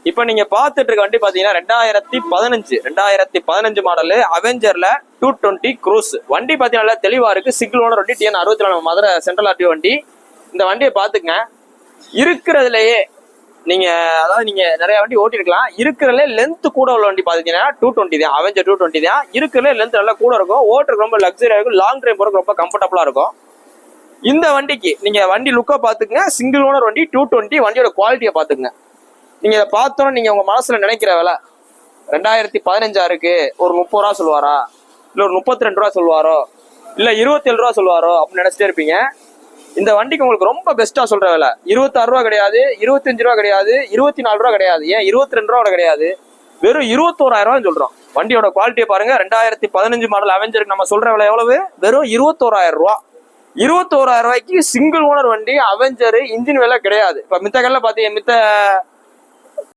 இப்ப நீங்க பாத்துட்டு இருக்க வண்டி பாத்தீங்கன்னா 2015 மாடலு அவெஞ்சர்ல 220 க்ரூஸ் வண்டி பாத்தீங்கன்னா தெளிவா இருக்கு. சிங்கிள் ஓனர் வண்டி, TN 64 மதுரை சென்ட்ரல் ஆர்டிஓ வண்டி. இந்த வண்டியை பாத்துங்க. இருக்கிறதுலயே நீங்க அதாவது நீங்க நிறைய வண்டி ஓட்டிருக்கலாம். இருக்கிறதுல லென்த் கூட உள்ள வண்டி பாத்தீங்கன்னா 220 தான், அவெஞ்சர் 220 தான். இருக்கிறதுல லென்த் நல்லா கூட இருக்கும், ஓட்டுறதுக்கு ரொம்ப லக்ஸரியா இருக்கும், லாங் டிரைவ் போறதுக்கு ரொம்ப கம்ஃபர்டபுளா இருக்கும். இந்த வண்டிக்கு நீங்க வண்டி லுக்கா பாத்துக்கங்க. சிங்கிள் ஓனர் வண்டி 220, வண்டியோட குவாலிட்டியை பாத்துக்கங்க. நீங்க இதை பார்த்தோன்னு நீங்க உங்க மனசுல நினைக்கிற விலை 2015 இருக்கு, ஒரு 30 ரூபா சொல்லுவாரா, இல்ல ஒரு 32 ரூபா சொல்லுவாரோ, இல்ல 27 ரூபா சொல்லுவாரோ அப்படின்னு நினைச்சிட்டே இருப்பீங்க. இந்த வண்டிக்கு உங்களுக்கு ரொம்ப பெஸ்டா சொல்ற விலை 26 ரூபா கிடையாது, 25 ரூபா கிடையாது, 24 ரூபா கிடையாது, ஏன் 22 ரூபா கிடையாது, வெறும் 21,000 ரூபாய் சொல்றோம். வண்டியோட குவாலிட்டியை பாருங்க. 2015 மாடல் அவெஞ்சருக்கு நம்ம சொல்ற விலை எவ்வளவு? வெறும் 21,000 ரூபா. 21,000 ரூபாய்க்கு சிங்கிள் ஓனர் வண்டி அவெஞ்சர், இன்ஜின் விலை கிடையாது. இப்ப மித்த கல்ல பாத்தீங்க, மித்த